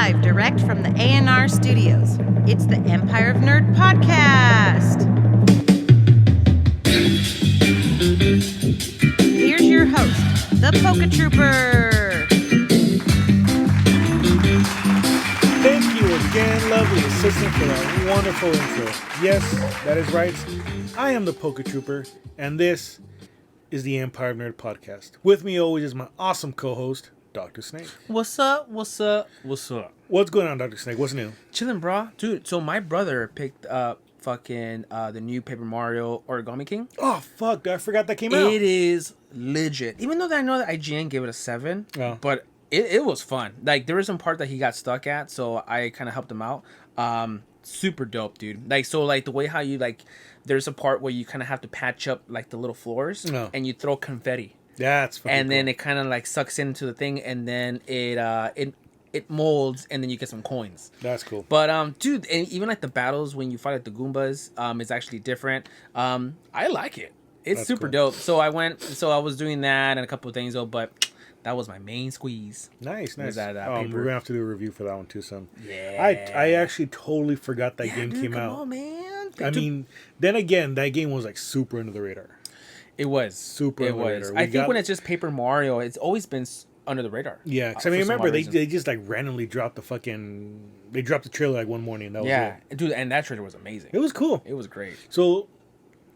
live direct from the A&R studios. It's the Empire of Nerd podcast. Here's your host, the PokéTrooper. Thank you again, lovely assistant, for that wonderful intro. Yes, that is right. I am the PokéTrooper, and this is the Empire of Nerd podcast. With me always is my awesome co-host, Dr. Snake. What's up? What's What's going on, Dr. Snake? What's new? Chillin', bro. Dude, so my brother picked up the new Paper Mario Origami King. Oh, fuck. I forgot that came out. It is legit. Even though I know that IGN gave it a 7, but it was fun. Like, there was some part that he got stuck at, so I kind of helped him out. Super dope, dude. Like, so, like, the way how you, like, there's a part where you kind of have to patch up, like, the little floors, and you throw confetti. That's fucking and then cool. it kind of like sucks into the thing, and then it molds, and then you get some coins. That's cool. But dude, and even like the battles when you fight like the Goombas, it's actually different. I like it. It's That's super cool. dope. So I was doing that and a couple of things though, but that was my main squeeze. Nice. Was that We're paper? going to have to do a review for that one too, son. Yeah. I actually totally forgot that game dude, came come out. on, man. I mean, then again, that game was like super under the radar. It was Super It under the was. radar. I think when it's just Paper Mario, it's always been under the radar. Yeah, because I for mean, some remember odd reason. they just like randomly dropped they dropped the trailer like one morning. And that was it. Dude, and that trailer was amazing. It was cool. It was great. So,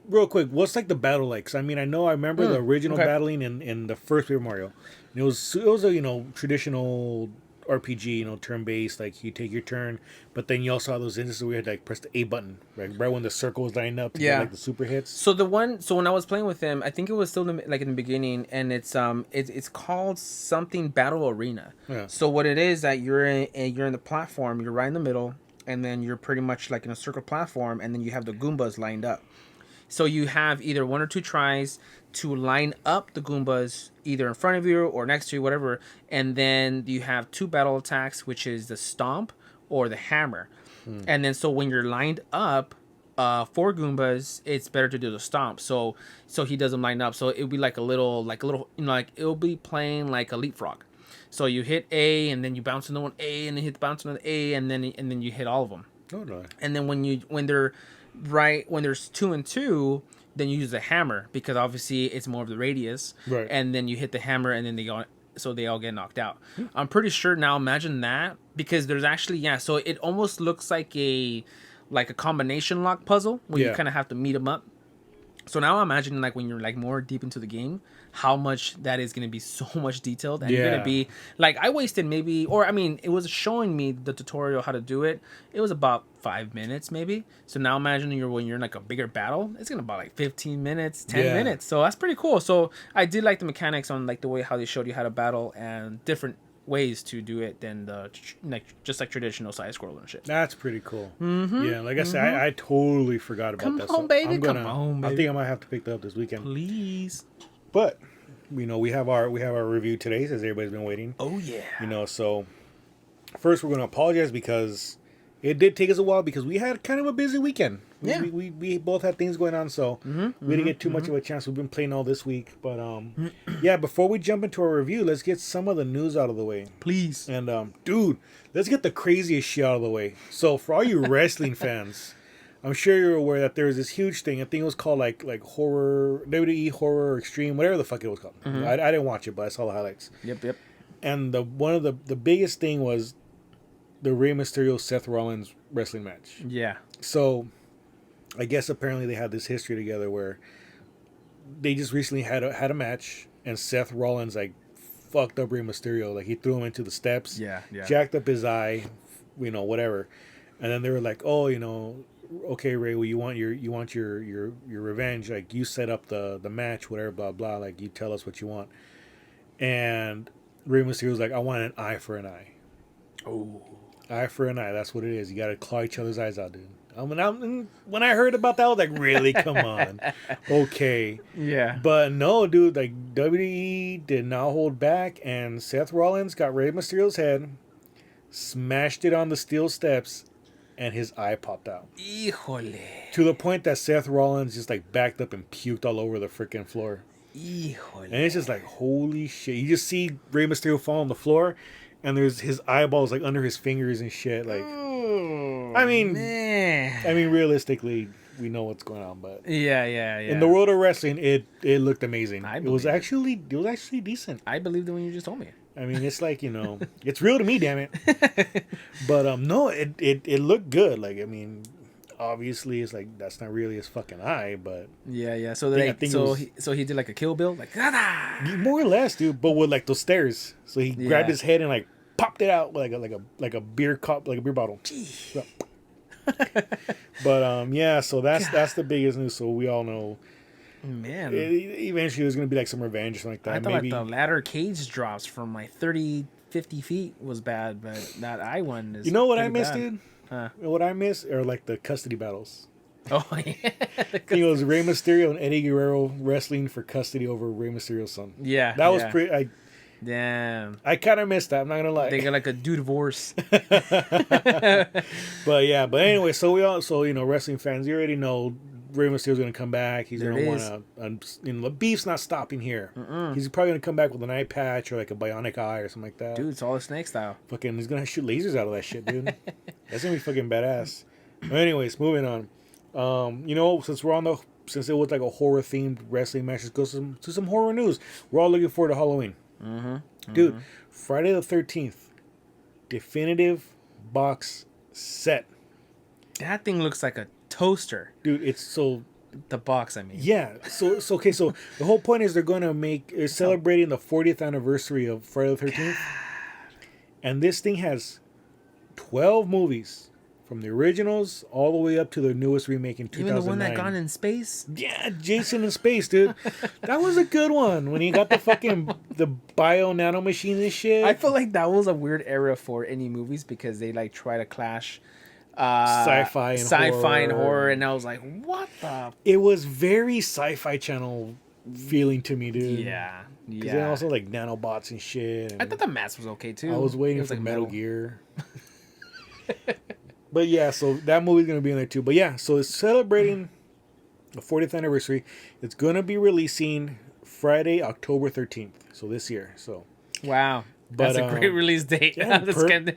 real quick, what's like the battle like? 'Cause I mean, I remember the original battling in the first Paper Mario. And it was a traditional RPG, turn based. Like you take your turn, but then you also have those instances where you had to like press the A button right when the circle was lined up to get like the super hits. So when I was playing with him, I think it was still like in the beginning, and it's called something Battle Arena. Yeah. So what it is that you're in the platform, you're right in the middle, and then you're pretty much like in a circle platform, and then you have the Goombas lined up. So you have either one or two tries to line up the Goombas either in front of you or next to you, whatever. And then you have two battle attacks, which is the stomp or the hammer. And then so when you're lined up for Goombas, it's better to do the stomp. So he does them line up. So it'll be like a little, it'll be playing like a leapfrog. So you hit A, and then you bounce another one A, and then hit the bounce another A, and then you hit all of them. Oh no. And then when there's 2 and 2, then you use the hammer because obviously it's more of the radius. Right. And then you hit the hammer, and then they all get knocked out. I'm pretty sure now. Imagine that, because there's actually so it almost looks like a combination lock puzzle where you kind of have to meet them up. So now imagine like when you're like more deep into the game, how much that is going to be so much detailed, and you're going to be like, I wasted it was showing me the tutorial how to do it. It was about 5 minutes maybe. So now imagine when you're in like a bigger battle, it's going to be about like 15 minutes, 10 minutes. So that's pretty cool. So I did like the mechanics on like the way how they showed you how to battle and different ways to do it than the just like traditional side scroller and shit. That's pretty cool. Yeah, like I said, I totally forgot about that. Come on, baby. I think I might have to pick that up this weekend. Please. But we have our review today, as everybody's been waiting. Oh yeah. So first we're going to apologize because it did take us a while because we had kind of a busy weekend. We both had things going on, so we didn't get too much of a chance. We've been playing all this week, but before we jump into our review, let's get some of the news out of the way, Please. and dude, let's get the craziest shit out of the way. So for all you wrestling fans, I'm sure you're aware that there was this huge thing. I think it was called like horror, WWE Horror Extreme, whatever the fuck it was called. I didn't watch it, but I saw the highlights. Yep. And one of the biggest thing was the Rey Mysterio Seth Rollins wrestling match. Yeah. So I guess apparently they had this history together where they just recently had a match, and Seth Rollins like fucked up Rey Mysterio. Like he threw him into the steps, jacked up his eye, whatever. And then they were like, oh, okay, Ray, well, you want your revenge. Like you set up the match, whatever, blah blah. Like you tell us what you want. And Rey Mysterio's like, I want an eye for an eye. Oh. Eye for an eye. That's what it is. You got to claw each other's eyes out, dude. When I heard about that, I was like, really? Come on. Okay. Yeah. But no, dude, like WWE did not hold back, and Seth Rollins got Rey Mysterio's head, smashed it on the steel steps, and his eye popped out. Híjole. To the point that Seth Rollins just like backed up and puked all over the freaking floor. Híjole. And it's just like, holy shit. You just see Rey Mysterio fall on the floor, and there's his eyeballs like under his fingers and shit. Like, I mean, realistically, we know what's going on, but yeah. In the world of wrestling, it looked amazing. It was actually decent. I believed it when you just told me. I mean, it's like, it's real to me, damn it. But no, it looked good. Like, I mean, obviously, it's like that's not really his fucking eye, but yeah. So he did like a Kill Bill, like more or less, dude. But with like those stairs, so he grabbed his head and like popped it out like a beer cup, like a beer bottle. So, but yeah, so that's the biggest news. So we all know. Man, eventually there's gonna be like some revenge or something like that. I thought maybe like the ladder cage drops from like 30, 50 feet was bad, but that eye one is. You know what I missed, dude? What I miss are like the custody battles. Oh yeah, it was Rey Mysterio and Eddie Guerrero wrestling for custody over Rey Mysterio's son. Yeah, that was pretty. Damn, I kind of missed that. I'm not gonna lie. They got like a divorce. But anyway, so wrestling fans, you already know. Rey Mysterio's going to come back. He's going to want to... the beef's not stopping here. He's probably going to come back with an eye patch or like a bionic eye or something like that. Dude, it's all a snake style. Fucking, he's going to shoot lasers out of that shit, dude. That's going to be fucking badass. But anyways, moving on. Since it was like a horror-themed wrestling match, let's go to some horror news. We're all looking forward to Halloween. Dude, Friday the 13th, definitive box set. That thing looks like a toaster, dude. It's so the box. I mean, yeah. So okay. So the whole point is they're going to celebrating the 40th anniversary of Friday the 13th, and this thing has 12 movies from the originals all the way up to the newest remake in 2009. Even the one that gone in space. Yeah, Jason in space, dude. That was a good one when he got the bio nano machines and shit. I feel like that was a weird era for any movies because they like try to clash. Sci-fi and horror, and I was like, what the? It was very Sci-Fi Channel feeling to me, dude. Yeah. Because they also like nanobots and shit. And I thought the mask was okay too. I was waiting for like Metal Gear. But yeah, so that movie's gonna be in there too. But yeah, so it's celebrating the 40th anniversary. It's gonna be releasing Friday, October 13th. So this year. So wow. But, that's a great release date. Yeah, you can't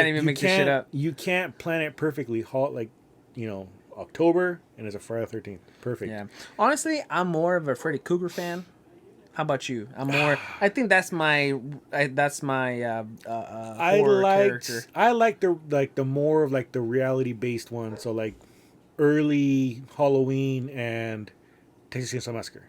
even make this shit up. You can't plan it perfectly. October, and it's a Friday the 13th. Perfect. Yeah. Honestly, I'm more of a Freddy Krueger fan. How about you? I'm more. I think that's my. Horror character. I like the more of like the reality based one. So like early Halloween and Texas Chainsaw Massacre.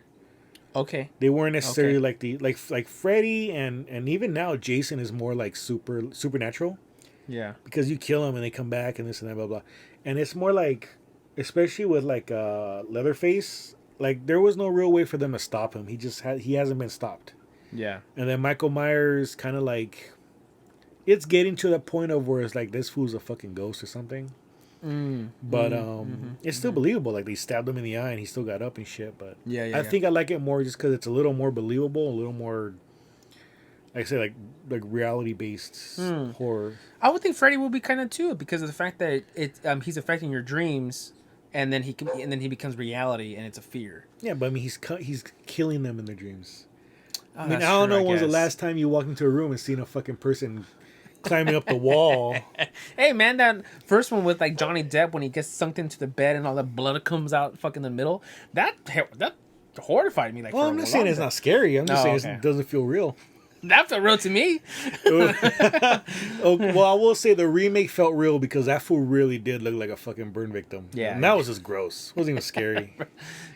Okay. They weren't necessarily like Freddy and even now Jason is more like supernatural. Yeah. Because you kill them and they come back and this and that blah blah. And it's more like, especially with like Leatherface, like there was no real way for them to stop him. He hasn't been stopped. Yeah. And then Michael Myers kind of like, it's getting to the point of where it's like this fool's a fucking ghost or something. But it's still believable. Like they stabbed him in the eye and he still got up and shit. But I think I like it more just because it's a little more believable, a little more, like I say, like reality based horror. I would think Freddy will be kind of too because of the fact that he's affecting your dreams, and then he becomes reality, and it's a fear. Yeah, but I mean he's killing them in their dreams. Oh, I mean, I don't know when was the last time you walked into a room and seen a fucking person climbing up the wall. Hey man, that first one with like Johnny Depp when he gets sunk into the bed and all the blood comes out fucking in the middle. That horrified me. Like, well, I'm not saying it's not scary. I'm just saying it doesn't feel real. That felt real to me. Well, I will say the remake felt real because that fool really did look like a fucking burn victim. Yeah, and that was just gross. It wasn't even scary.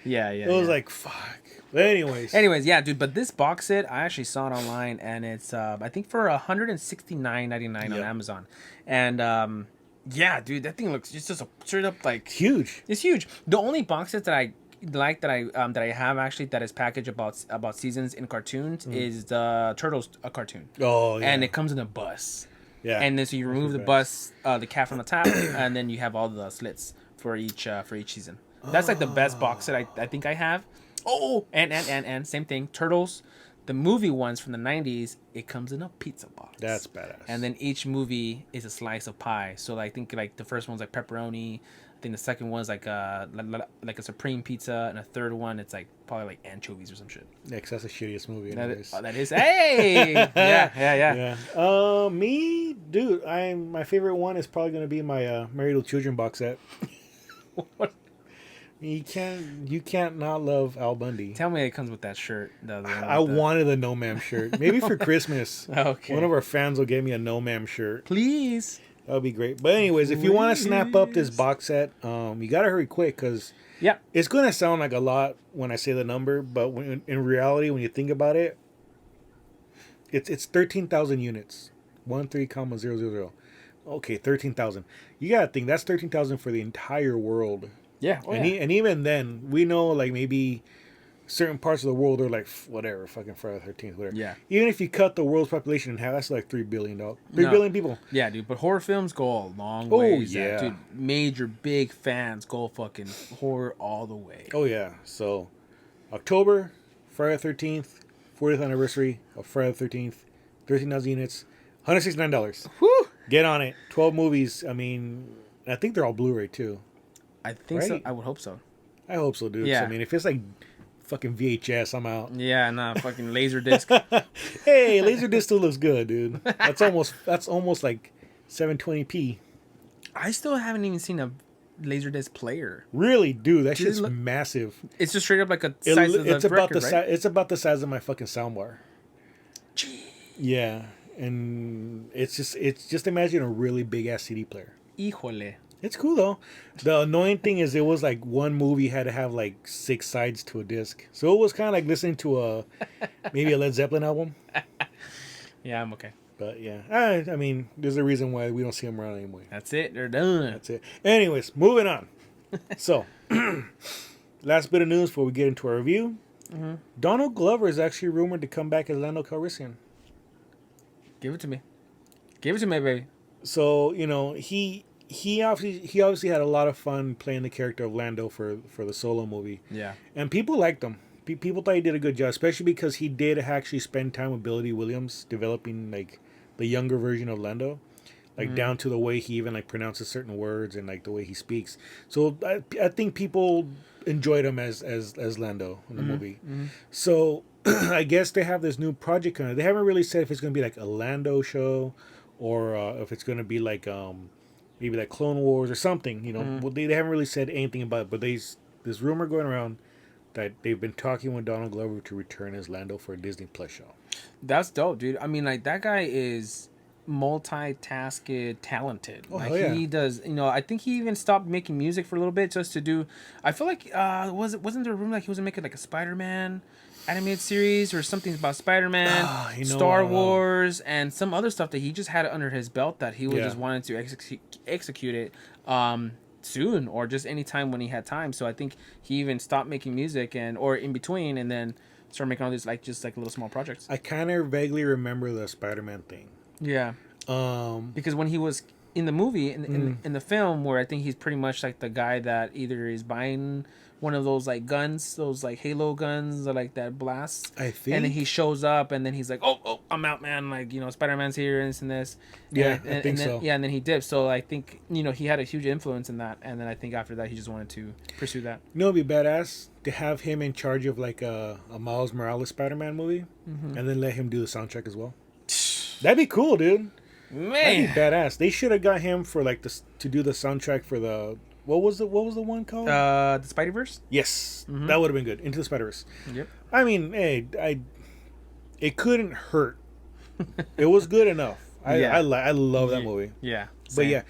Yeah. It was like fuck. But anyways, yeah, dude. But this box set, I actually saw it online, and it's I think for $169.99 on Amazon, and yeah, dude, that thing looks just a straight up like huge. It's huge. The only box set that I like that I have actually that is packaged about seasons in cartoons is the Turtles cartoon. Oh, yeah. And it comes in a bus. Yeah. And then so you remove the bus, the cap from the top, and then you have all the slits for each season. That's like the best box set I think I have. Oh, and same thing. Turtles, the movie ones from the 90s, it comes in a pizza box. That's badass. And then each movie is a slice of pie. So I think like the first one's like pepperoni, think the second one's like a supreme pizza, and a third one it's like probably like anchovies or some shit. Yeah, 'cause that's the shittiest movie. That is. Hey, yeah. Me, dude. My favorite one is probably gonna be my Married with Children box set. What? You can't not love Al Bundy. Tell me it comes with that shirt. I wanted the No Ma'am shirt. Maybe for Christmas. Okay. One of our fans will give me a No Ma'am shirt. Please. That would be great. But anyways, if you want to snap up this box set, you gotta hurry quick because it's gonna sound like a lot when I say the number, but in reality, when you think about it, it's 13,000 units. 13,000. Okay, 13,000. You gotta think that's 13,000 for the entire world. Yeah. And even then, we know like maybe certain parts of the world are like whatever, fucking Friday the 13th, whatever. Yeah. Even if you cut the world's population in half, that's like 3 billion billion people. Yeah, dude. But horror films go a long way. Oh yeah, dude. Major big fans go fucking horror all the way. Oh yeah. So October, Friday the 13th, 40th anniversary of Friday the 13th, 13,000 units, $169. Whew. Get on it. 12 movies. I mean, I think they're all Blu-ray too. I think so. I would hope so. I hope so, dude. Yeah. So, I mean, if it's like fucking VHS, I'm out. Yeah, nah, fucking Laserdisc. Hey, Laserdisc still looks good, dude. That's almost like 720p. I still haven't even seen a Laserdisc player. Really, dude, that shit's massive. It's just straight up like a size of the record, right? It's about the size of my fucking soundbar. Gee. Yeah, and it's just imagine a really big ass CD player. Híjole. It's cool though. The annoying thing is it was like one movie had to have like 6 sides to a disc, so it was kind of like listening to maybe a Led Zeppelin album. Yeah, I'm okay. But yeah, I mean, there's a reason why we don't see them around anymore. That's it. They're done. That's it. Anyways, moving on. So, last bit of news before we get into our review. Mm-hmm. Donald Glover is actually rumored to come back as Lando Calrissian. Give it to me. Give it to me, baby. So, you know, he obviously had a lot of fun playing the character of Lando for the Solo movie. Yeah. And people liked him. People thought he did a good job, especially because he did actually spend time with Billy Dee Williams developing like the younger version of Lando, like down to the way he even like pronounces certain words and like the way he speaks. So I think people enjoyed him as Lando in the movie. Mm-hmm. So I guess they have this new project coming. They haven't really said if it's going to be like a Lando show or if it's going to be like maybe like Clone Wars or something. You know, they haven't really said anything about it, but there's this rumor going around that they've been talking with Donald Glover to return as Lando for a Disney Plus show. That's dope, dude. I mean, like, that guy is multitasked talented. Oh, like, yeah. he does, you know, I think he even stopped making music for a little bit just to do, I feel like, wasn't there a rumor like he was making like a Spider-Man animated series or something about Spider-Man, Star Wars, and some other stuff that he just had under his belt that he was just wanting to execute it soon or just any time when he had time. So I think he even stopped making music or in between and then started making all these like just like little small projects. I kind of vaguely remember the Spider-Man thing. Yeah. Because when he was in the movie in the film where I think he's pretty much like the guy that either is buying one of those like guns, those like Halo guns or like that blasts. I think. And then he shows up and then he's like, oh, I'm out, man. Like, you know, Spider-Man's here and this and this. Yeah, I think so. Yeah, and then he dips. So I think, you know, he had a huge influence in that. And then I think after that, he just wanted to pursue that. You know, it'd be badass to have him in charge of like a Miles Morales Spider-Man movie and then let him do the soundtrack as well. That'd be cool, dude. Man. That'd be badass. They should have got him for like to do the soundtrack for the... What was the one called? The Spideyverse? Yes. That would have been good. Into the Spider-Verse. Yep. I mean, hey, it couldn't hurt. It was good enough. I love that movie. Yeah. But Same. yeah,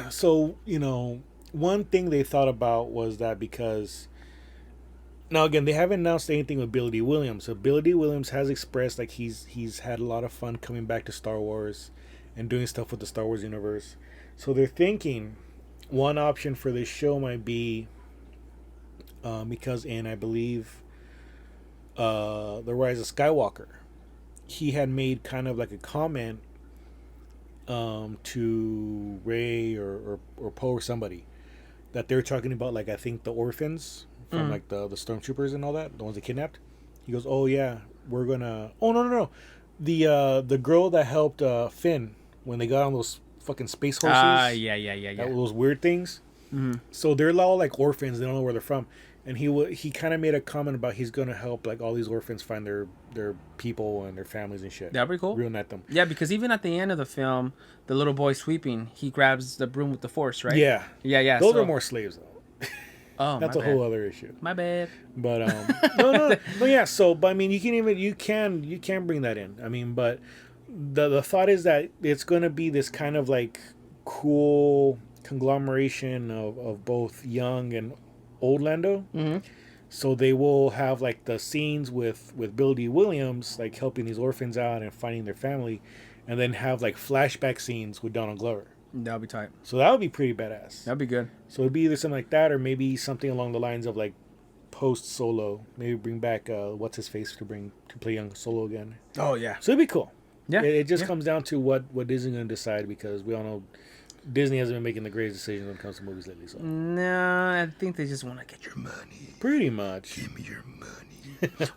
so you know, one thing they thought about was that because now again they haven't announced anything with Billy Dee Williams. So Billy Dee Williams has expressed like he's had a lot of fun coming back to Star Wars and doing stuff with the Star Wars universe. So they're thinking one option for this show might be because in I believe The Rise of Skywalker, he had made kind of like a comment to Rey or Poe or somebody that they were talking about, like I think the orphans from like the stormtroopers and all that, the ones they kidnapped. He goes, oh yeah, we're gonna no the girl that helped Finn when they got on those fucking space horses. Yeah. Those weird things. Mm-hmm. So they're all like orphans. They don't know where they're from. And he kind of made a comment about he's gonna help like all these orphans find their people and their families and shit. That'd be cool. Reunite them. Yeah, because even at the end of the film, the little boy sweeping, he grabs the broom with the force, right? Yeah. Yeah. Those are more slaves though. Oh, that's a whole other issue. My bad. But no, yeah. So, but I mean, you can bring that in. I mean, but the thought is that it's gonna be this kind of like cool conglomeration of both young and old Lando. Mm-hmm. So they will have like the scenes with Bill D. Williams like helping these orphans out and finding their family, and then have like flashback scenes with Donald Glover. That'll be tight. So that would be pretty badass. That'd be good. So it'd be either something like that, or maybe something along the lines of like post Solo. Maybe bring back what's his face to play young Solo again. Oh yeah. So it'd be cool. Yeah. It just comes down to what Disney's gonna decide, because we all know Disney hasn't been making the greatest decisions when it comes to movies lately. So. No, I think they just want to get your money. Pretty much. Give me your money.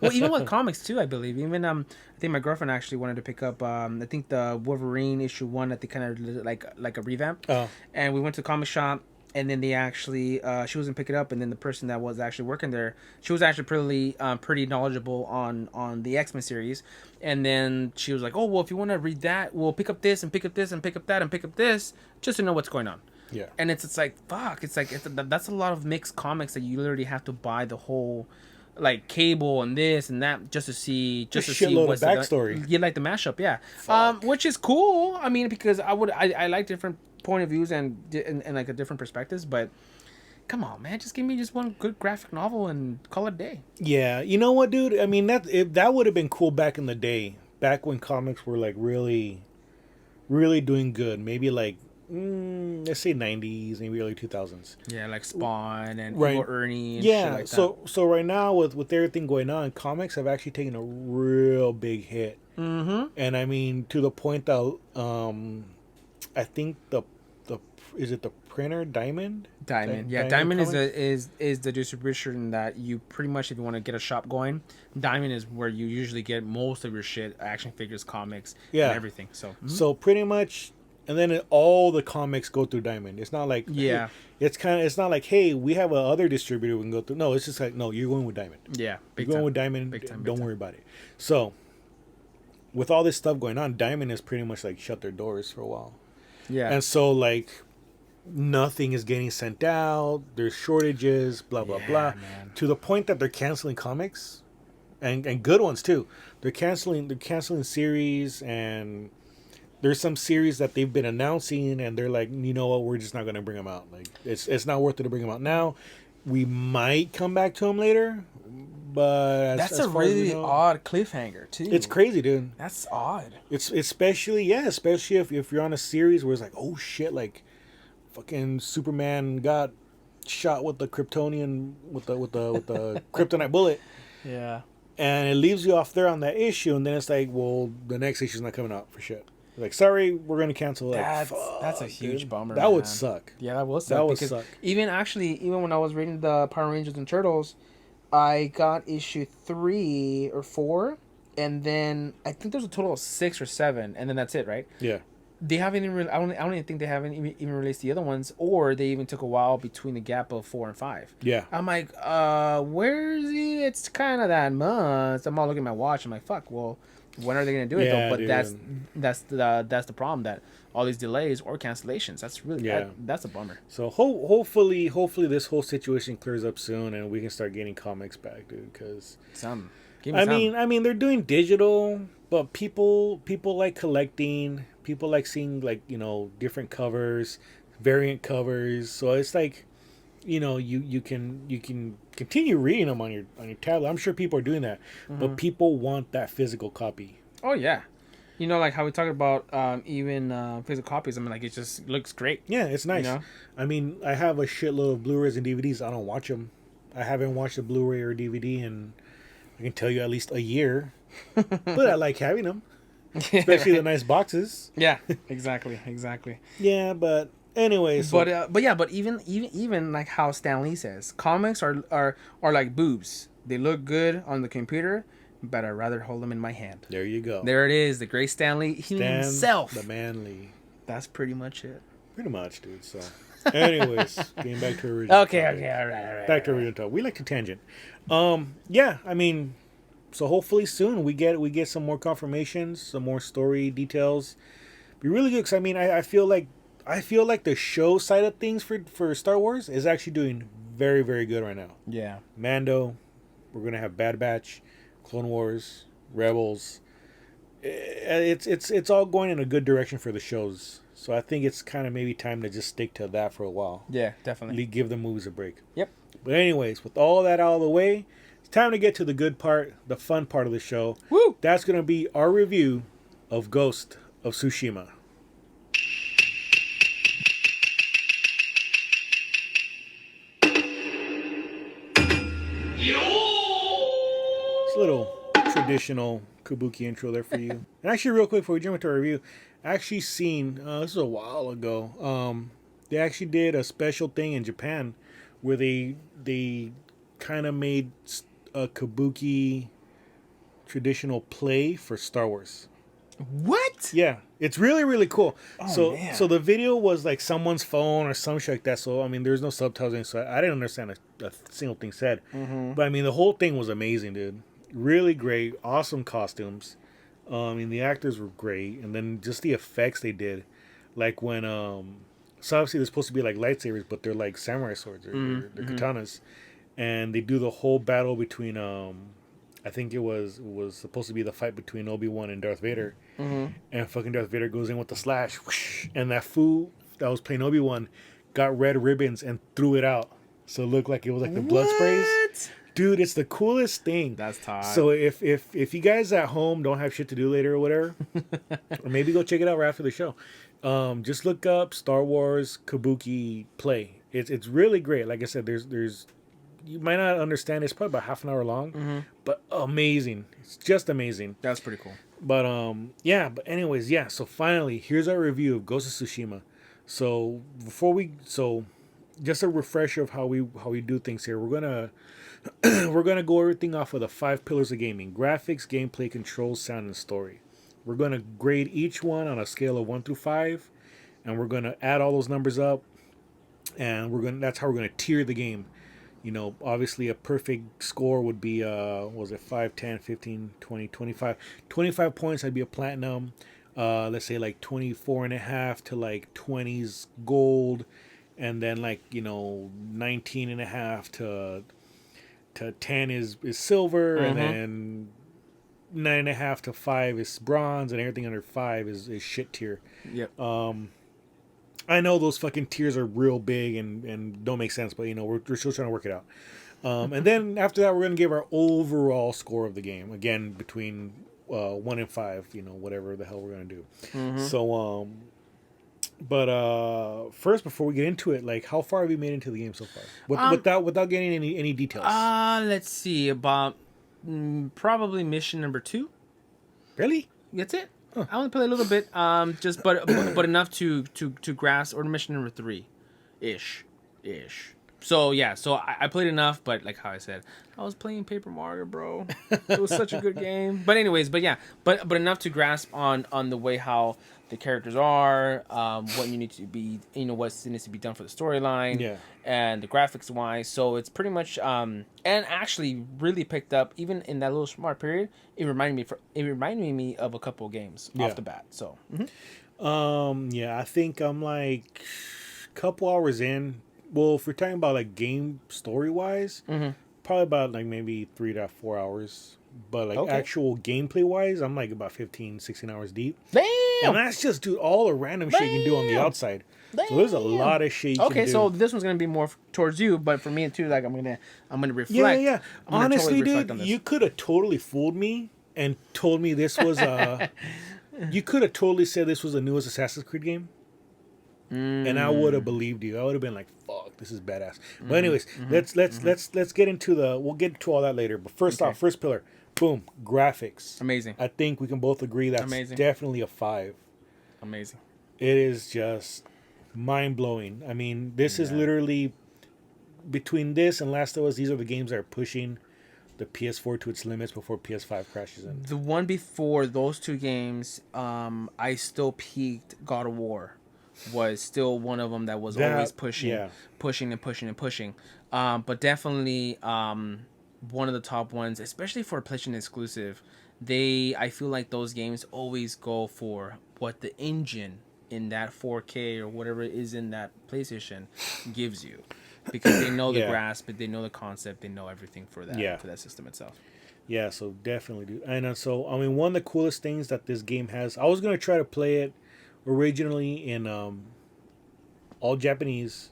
Well, even with comics too, I believe. Even I think my girlfriend actually wanted to pick up. I think the Wolverine issue 1. I think kind of like a revamp. Oh. And we went to the comic shop, and then they actually she was gonna pick it up, and then the person that was actually working there, she was actually pretty knowledgeable on the X-Men series, and then she was like, oh well, if you want to read that, we'll pick up this and pick up this and pick up that and pick up this, just to know what's going on. Yeah. And it's like fuck, that's a lot of mixed comics that you literally have to buy the whole like cable and this and that just to see what's of backstory. You like the mashup, yeah. Which is cool. I mean, because I like different point of views and like a different perspectives, but come on, man, just give me just one good graphic novel and call it a day. Yeah, you know what, dude? I mean, that would have been cool back in the day, back when comics were like really, really doing good. Maybe like let's say 90s, maybe early 2000s. Yeah, like Spawn and right. Evil Ernie. And yeah, shit like so right now with everything going on, comics have actually taken a real big hit. Mm-hmm. And I mean, to the point that I think the is it the printer Diamond? Diamond is the distribution that you pretty much, if you want to get a shop going, Diamond is where you usually get most of your shit, action figures, comics, and everything. So so pretty much. And then all the comics go through Diamond. It's not like hey, it's not like, hey, we have a other distributor we can go through. No, it's just like, no, you're going with Diamond. Yeah, you're going with Diamond. Big time. Don't worry about it. So with all this stuff going on, Diamond has pretty much like shut their doors for a while. Yeah, and so like nothing is getting sent out. There's shortages. Blah blah blah. Man. To the point that they're canceling comics, and good ones too. They're canceling series, and there's some series that they've been announcing, and they're like, you know what, we're just not going to bring them out. Like, it's not worth it to bring them out now. We might come back to them later, but that's a really odd cliffhanger too. It's crazy, dude. That's odd. It's especially if you're on a series where it's like, oh shit, like fucking Superman got shot with the Kryptonian with the kryptonite bullet. Yeah. And it leaves you off there on that issue, and then it's like, well, the next issue's not coming out for shit. Like, sorry, we're gonna cancel. Like, that's a huge bummer. That would suck. Yeah, that would suck. Even when I was reading the Power Rangers and Turtles, I got issue 3 or 4, and then I think there's a total of 6 or 7, and then that's it, right? Yeah. They haven't even. I don't even think they haven't even released the other ones, or they even took a while between the gap of 4 and 5. Yeah. I'm like, where is he? It's kind of that month. I'm all looking at my watch. I'm like, fuck. Well, when are they gonna do it though? But dude. that's the problem, that all these delays or cancellations. That's really that's a bummer. So hopefully this whole situation clears up soon, and we can start getting comics back, dude. Because I mean they're doing digital, but people like collecting. People like seeing, like, you know, different covers, variant covers. So it's like, you know, you can continue reading them on your tablet. I'm sure people are doing that, but people want that physical copy. Oh yeah, you know, like how we talked about even physical copies. I mean, like, it just looks great. Yeah, it's nice. You know? I mean, I have a shitload of Blu-rays and DVDs. I don't watch them. I haven't watched a Blu-ray or DVD in, I can tell you, at least a year. But I like having them. Especially the nice boxes. Yeah, exactly. Yeah, but anyway. So. But even like how Stan Lee says, comics are like boobs. They look good on the computer, but I'd rather hold them in my hand. There you go. There it is, the great Stan Lee himself. The manly. That's pretty much it. Pretty much, dude. So, anyways, getting back to original. Okay, all right. Back to original talk. We like to tangent. Yeah, I mean, so hopefully soon we get some more confirmations, some more story details. Be really good because I mean, I feel like the show side of things for Star Wars is actually doing very, very good right now. Yeah. Mando, we're gonna have Bad Batch, Clone Wars, Rebels. It's all going in a good direction for the shows. So I think it's kind of maybe time to just stick to that for a while. Yeah, definitely. Give the movies a break. Yep. But anyways, with all that out of the way, it's time to get to the good part, the fun part of the show. Woo! That's gonna be our review of Ghost of Tsushima. It's a little traditional Kabuki intro there for you. And actually, real quick before we jump into our review, I actually seen this was a while ago. They actually did a special thing in Japan where they kind of made a Kabuki traditional play for Star Wars. What? Yeah, it's really, really cool. Oh, man. So the video was like someone's phone or some shit like that. So I mean, there's no subtitles in it, so I didn't understand a single thing said. Mm-hmm. But I mean, the whole thing was amazing, dude. Really great, awesome costumes. I mean, the actors were great, and then just the effects they did, like when so obviously they're supposed to be like lightsabers, but they're like samurai swords or they're katanas, and they do the whole battle between I think it was supposed to be the fight between Obi-Wan and Darth Vader. Mm-hmm. And fucking Darth Vader goes in with the slash. Whoosh, and that fool that was playing Obi-Wan got red ribbons and threw it out. So it looked like it was like the blood sprays. Dude, it's the coolest thing. That's tight. So if you guys at home don't have shit to do later or whatever, or maybe go check it out right after the show. Just look up Star Wars Kabuki play. It's really great. Like I said, there's you might not understand. It's probably about half an hour long, but amazing. It's just amazing. That's pretty cool. But yeah. But anyways, yeah. So finally, here's our review of Ghost of Tsushima. So just a refresher of how we do things here. We're gonna go everything off of the 5 pillars of gaming: graphics, gameplay, controls, sound, and story. We're gonna grade each one on a scale of 1 through 5, and we're gonna add all those numbers up, and that's how we're gonna tier the game. You know, obviously a perfect score would be, was it 5, 10, 15, 20, 25. 25 points, I'd be a platinum. Let's say like 24.5 to like 20's gold. And then like, 19.5 to 10 is silver. And then 9.5 to 5 is bronze. And everything under 5 is shit tier. Yep. I know those fucking tiers are real big and don't make sense, but we're still trying to work it out. And then after that, we're gonna give our overall score of the game, again between 1 and 5, whatever the hell we're gonna do. So but first, before we get into it, like, how far have you made into the game so far, without getting any details? Let's see, about probably mission number 2. Really? That's it. I only play a little bit, just but enough to grasp, or mission number 3, ish. So yeah, I played enough, but like how I said, I was playing Paper Mario, bro. It was such a good game. But anyways, but enough to grasp on the way how the characters are, what you need to be, what needs to be done for the storyline, and the graphics wise. So it's pretty much, and actually really picked up even in that little smart period. It reminded me of a couple of games off the bat. So, I think I'm like a couple hours in. Well, if we're talking about like game story wise, probably about like maybe 3 to 4 hours. But like actual gameplay wise, I'm like about 15, 16 hours deep. Damn! And that's just, dude, all the random shit you can do on the outside. Damn. So there's a lot of shit you can do. Okay, so this one's gonna be more towards you, but for me too, like I'm gonna reflect. Yeah. Honestly, dude, you could have totally fooled me and told me this was you could have totally said this was the newest Assassin's Creed game. And I would have believed you. I would have been like, "Fuck, this is badass." But anyways, let's get into we'll get to all that later. But first off, first pillar, boom, graphics. Amazing. I think we can both agree that's definitely a 5. Amazing. It is just mind blowing. I mean, this is literally between this and Last of Us. These are the games that are pushing the PS4 to its limits before PS5 crashes in. The one before those two games, I still peaked. God of War was still one of them that was always pushing, pushing and pushing and pushing. But definitely one of the top ones, especially for a PlayStation exclusive. I feel like those games always go for what the engine in that 4K or whatever it is in that PlayStation gives you, because they know the grasp, they know the concept, they know everything for that system itself. Yeah, so definitely, dude. And so I mean, one of the coolest things that this game has, I was gonna try to play it originally in all Japanese,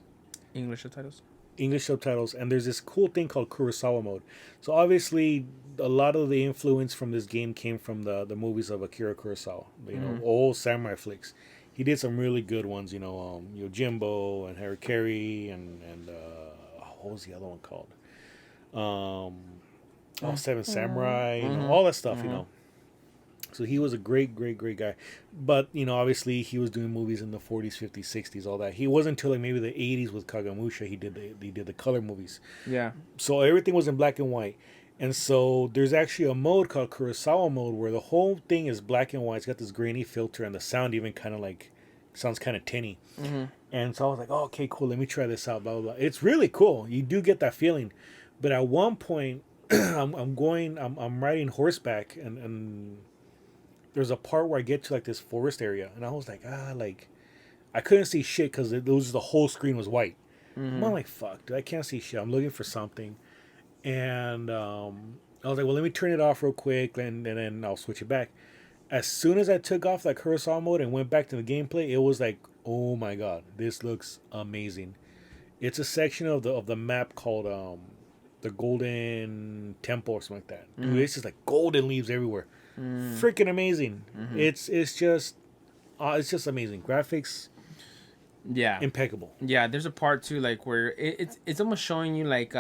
English subtitles, and there's this cool thing called Kurosawa mode. So obviously, a lot of the influence from this game came from the movies of Akira Kurosawa, old samurai flicks. He did some really good ones, Yojimbo and Harikari and what was the other one called? Seven Samurai, all that stuff, So he was a great guy. But, obviously he was doing movies in the 40s, 50s, 60s, all that. He wasn't until like maybe the 80s with Kagemusha he did the color movies. Yeah. So everything was in black and white. And so there's actually a mode called Kurosawa mode where the whole thing is black and white. It's got this grainy filter and the sound even kind of like sounds kind of tinny. Mm-hmm. And so I was like, oh, okay, cool. Let me try this out. Blah, blah, blah. It's really cool. You do get that feeling. But at one point, I'm riding horseback and there's a part where I get to like this forest area. And I was like, I couldn't see shit because the whole screen was white. Mm-hmm. I'm like, fuck, dude, I can't see shit. I'm looking for something. And I was like, well, let me turn it off real quick, and then I'll switch it back. As soon as I took off that Kurosawa mode and went back to the gameplay, it was like, oh my god, this looks amazing. It's a section of the map called the Golden Temple or something like that. Dude, it's just like golden leaves everywhere. Freaking amazing. It's just amazing. Graphics, impeccable. Yeah, there's a part too like where it's almost showing you like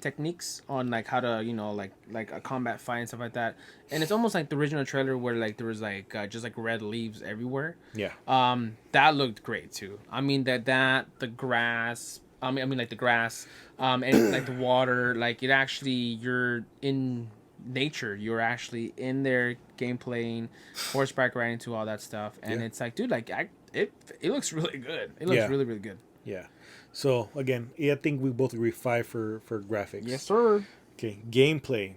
techniques on like how to like a combat fight and stuff like that, and it's almost like the original trailer where like there was like just like red leaves everywhere. That looked great too. I mean the grass, like the grass, and like the water, like it actually, you're in nature, you're actually in there gameplaying, horseback riding to all that stuff, and it's like, dude, like it looks really good. It looks really, really good. Yeah. So again, I think we both agree 5 for graphics. Yes, sir. Okay, gameplay.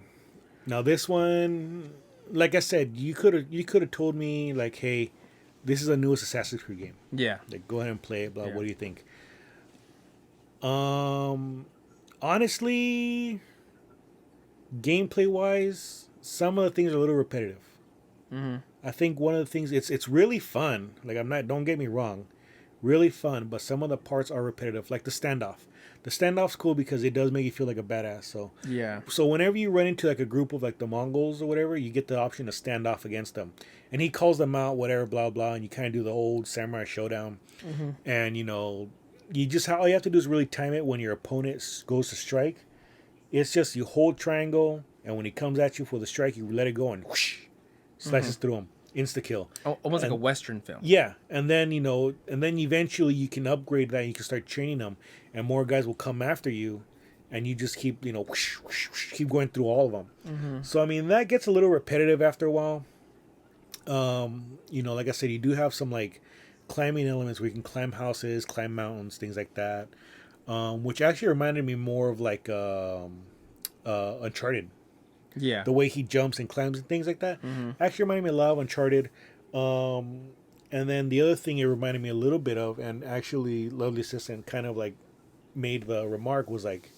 Now this one, like I said, you could have told me like, hey, this is the newest Assassin's Creed game. Yeah. Like, go ahead and play it. Blah. Yeah. What do you think? Honestly, gameplay wise, some of the things are a little repetitive. Mm-hmm. I think one of the things, it's really fun. Like, don't get me wrong, really fun. But some of the parts are repetitive. Like the standoff. The standoff's cool because it does make you feel like a badass. So yeah. So whenever you run into like a group of like the Mongols or whatever, you get the option to stand off against them, and he calls them out, whatever, blah blah, and you kind of do the old samurai showdown. Mm-hmm. And you just, all you have to do is really time it when your opponent goes to strike. It's just you hold triangle, and when he comes at you for the strike, you let it go and whoosh, slices through him, insta kill. Almost like a Western film. Yeah, and then eventually you can upgrade that. And you can start training them, and more guys will come after you, and you just keep whoosh, whoosh, whoosh, keep going through all of them. Mm-hmm. So I mean that gets a little repetitive after a while. Like I said, you do have some like climbing elements where you can climb houses, climb mountains, things like that. Which actually reminded me more of like Uncharted. Yeah. The way he jumps and climbs and things like that. Mm-hmm. Actually reminded me a lot of Uncharted. And then the other thing it reminded me a little bit of, and actually Lovely Assistant kind of like made the remark, was like,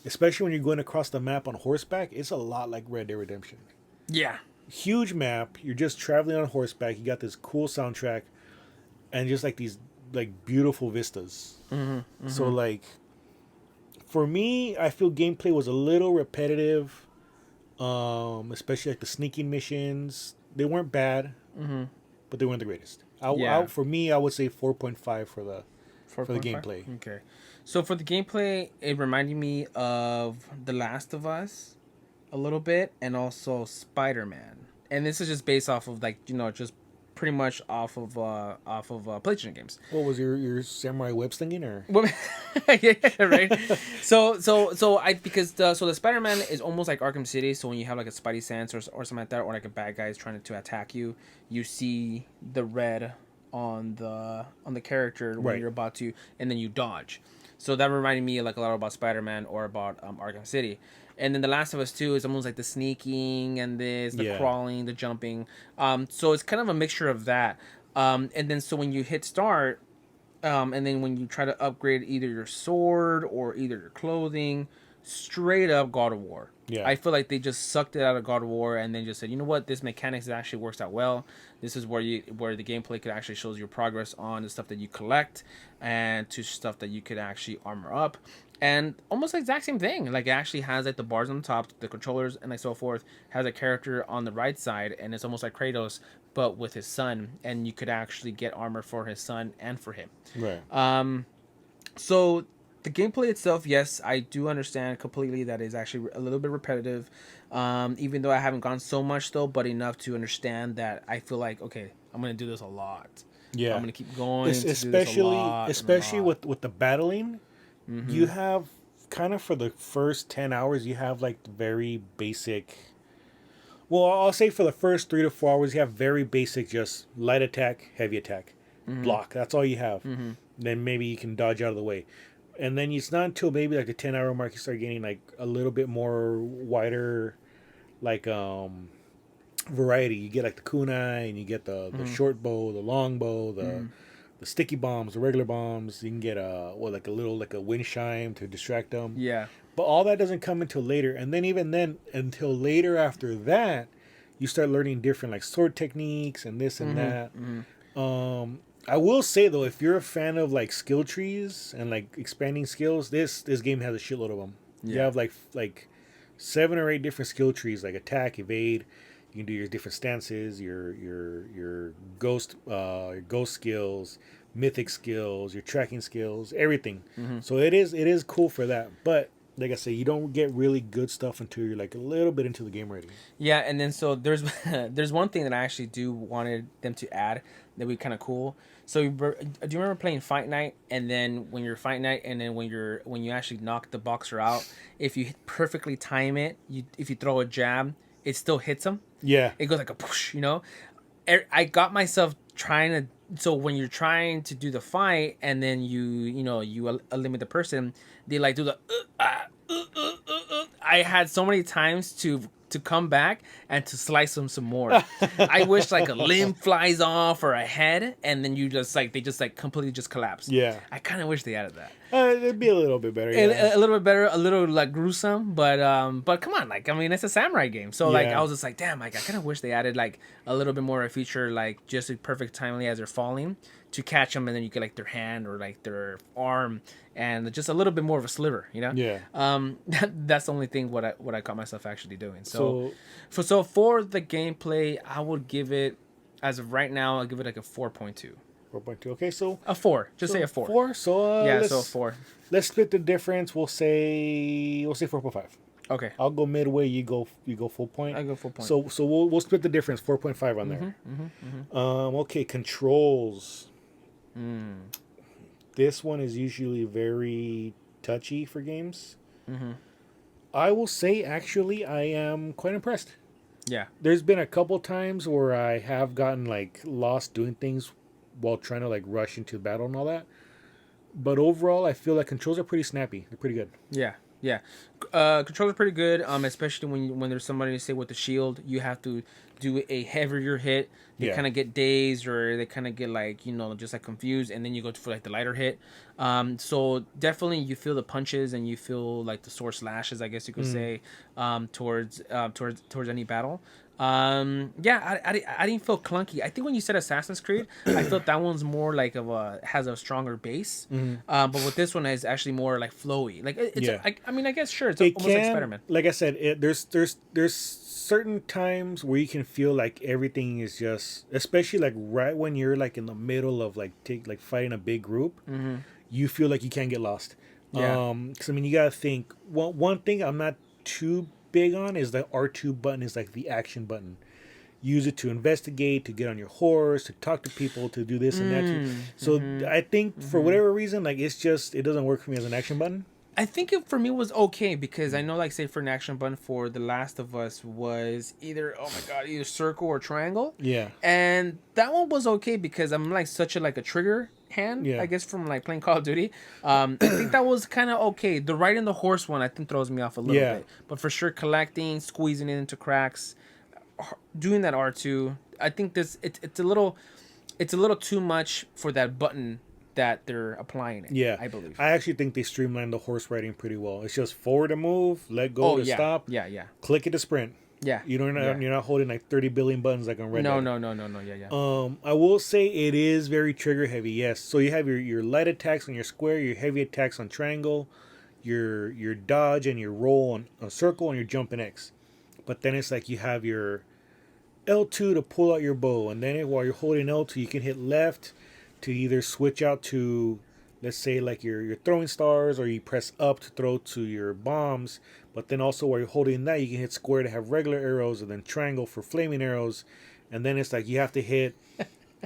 especially when you're going across the map on horseback, it's a lot like Red Dead Redemption. Yeah. Huge map. You're just traveling on horseback. You got this cool soundtrack. And just like these like beautiful vistas. Mm-hmm, mm-hmm. So like, for me, I feel gameplay was a little repetitive, especially like the sneaking missions. They weren't bad, but they weren't the greatest. For me, I would say 4.5 for the gameplay. Okay, so for the gameplay, it reminded me of The Last of Us a little bit, and also Spider-Man. And this is just based off of like just pretty much off of PlayStation games. What was your samurai web slinging or? Yeah, right. So I because the Spider-Man is almost like Arkham City. So when you have like a Spidey sense or something like that, or like a bad guy is trying to attack you, you see the red on the character when you're about to, and then you dodge. So that reminded me like a lot about Spider-Man or about Arkham City. And then The Last of Us 2 is almost like the sneaking and the crawling, the jumping. So it's kind of a mixture of that. And then so when you hit start, and then when you try to upgrade either your sword or either your clothing, straight up God of War. Yeah. I feel like they just sucked it out of God of War and then just said, you know what, this mechanics actually works out well. This is where the gameplay could actually shows your progress on the stuff that you collect and to stuff that you could actually armor up. And almost the exact same thing. Like it actually has like the bars on the top, the controllers, and like so forth. Has a character on the right side, and it's almost like Kratos, but with his son. And you could actually get armor for his son and for him. Right. So the gameplay itself, yes, I do understand completely that is actually a little bit repetitive. Even though I haven't gone so much though, but enough to understand that I feel like okay, I'm gonna do this a lot. Yeah. I'm gonna keep going. Especially with the battling. Mm-hmm. You have kind of for the first 10 hours, you have like very basic. Well, I'll say for the first 3 to 4 hours, you have very basic, just light attack, heavy attack, block. That's all you have. Mm-hmm. Then maybe you can dodge out of the way. And then it's not until maybe like the 10-hour mark you start getting like a little bit more wider, like variety. You get like the kunai, and you get the short bow, the long bow, the sticky bombs, the regular bombs. You can get a wind chime to distract them. Yeah. But all that doesn't come until later. And then even then, until later after that, you start learning different like sword techniques and this and that. Mm-hmm. I will say though, if you're a fan of like skill trees and like expanding skills, this game has a shitload of them. Yeah. You have like 7 or 8 different skill trees, like attack, evade. You can do your different stances, your ghost skills, mythic skills, your tracking skills, everything. Mm-hmm. So it is cool for that. But like I say, you don't get really good stuff until you're like a little bit into the game already. Yeah, and then so there's one thing that I actually do wanted them to add that would be kind of cool. So do you remember playing Fight Night? And then when you're Fight Night, and then when you actually knock the boxer out, if you perfectly time it, if you throw a jab, it still hits him. Yeah. It goes like a push, you know? I got myself trying to... So when you're trying to do the fight, and then you eliminate the person, they like do the... I had so many times to come back and to slice them some more. I wish like a limb flies off or a head, and then they just completely just collapse. Yeah. I kind of wish they added that. It'd be a little bit better. Yeah. A little bit better, a little like gruesome, but come on, like I mean, it's a samurai game, so like I was just like, damn, like I kind of wish they added like a little bit more of a feature, like just a perfect timely as they're falling to catch them, and then you get like their hand or like their arm, and just a little bit more of a sliver, you know? Yeah. That's the only thing what I caught myself actually doing. So for the gameplay, I would give it, as of right now, I'll give it like a 4.2. 4.2. Okay, so a 4. Just say a 4. 4. So so a 4. Let's split the difference. We'll say 4.5. Okay. I'll go midway. You go full point. I go full point. So we'll split the difference. 4.5 on there. Okay, controls. This one is usually very touchy for games. I will say, actually, I am quite impressed. Yeah. There's been a couple times where I have gotten like lost doing things while trying to like rush into battle and all that. But overall, I feel like controls are pretty snappy. They're pretty good. Yeah. Controls are pretty good, especially when there's somebody, say, with the shield, you have to do a heavier hit. They kind of get dazed, or they kind of get like, just like confused, and then you go for like the lighter hit. So definitely you feel the punches, and you feel like the sword slashes, I guess you could say, towards any battle. I didn't feel clunky. I think when you said Assassin's Creed, I felt that one's more like has a stronger base. But with this one, is actually more like flowy. Like I guess sure, it's almost like Spider-Man. Like I said, there's certain times where you can feel like everything is just, especially like right when you're like in the middle of like fighting a big group, you feel like you can't get lost. Yeah. Because I mean, you gotta think. One thing I'm not too big on is the R2 button is like the action button. use it to investigate, to get on your horse, to talk to people, to do this and that. So I think for whatever reason, like it doesn't work for me as an action button. I think it for me was okay because I know, like, say for an action button for The Last of Us was either either circle or triangle. Yeah. And that one was okay because I'm like such a trigger hand, I guess, from like playing Call of Duty. I think that was kind of okay. The riding the horse one I think throws me off a little bit, but for sure collecting, squeezing it into cracks, doing that R2, I think it's a little too much for that button that they're applying it. Yeah, I believe. I actually think they streamlined the horse riding pretty well. It's just forward to move, let go to stop. Yeah. Click it to sprint. Yeah. You're not holding like 30 billion buttons like on Red Dead. No. Yeah. I will say it is very trigger heavy. Yes. So you have your light attacks on your square, your heavy attacks on triangle, your dodge and your roll on a circle, and your jump and X. But then it's like you have your L2 to pull out your bow, and then while you're holding L2, you can hit left to either switch out to, let's say, like your throwing stars, or you press up to throw to your bombs. But then also while you're holding that, you can hit square to have regular arrows, and then triangle for flaming arrows. And then it's like you have to hit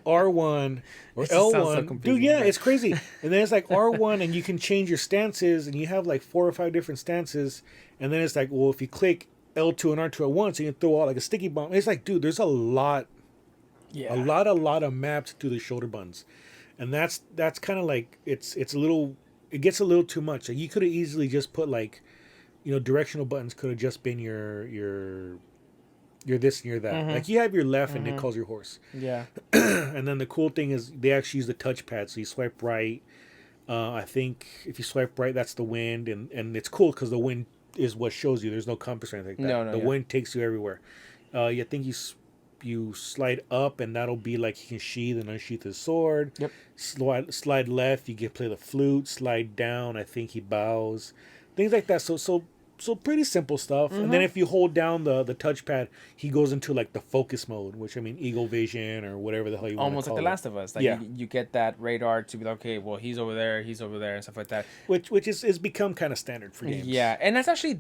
R1 or L1. So dude, yeah, it's crazy. And then it's like R1, and you can change your stances, and you have like 4 or 5 different stances. And then it's like, well, if you click L2 and R2 at once, you can throw out like a sticky bomb. It's like, dude, there's a lot. Yeah. A lot of maps to the shoulder buttons. And that's kind of like it gets a little too much. Like you could have easily just put like, directional buttons could have just been your this and your that. Like you have your left and it calls your horse. Yeah. And then the cool thing is they actually use the touchpad. So you swipe right. I think if you swipe right, that's the wind, and it's cool because the wind is what shows you. There's no compass or anything like that. The wind takes you everywhere. I think you slide up, and that'll be like he can sheath and unsheath his sword. Yep. Slide left, you get play the flute. Slide down, I think he bows. Things like that. So pretty simple stuff. And then if you hold down the touchpad, he goes into like the focus mode, which I mean eagle vision or whatever the hell you want to call it. Almost like The Last of Us. Like you get that radar to be like, okay, well he's over there, and stuff like that. Which is become kind of standard for games. Yeah, and that's actually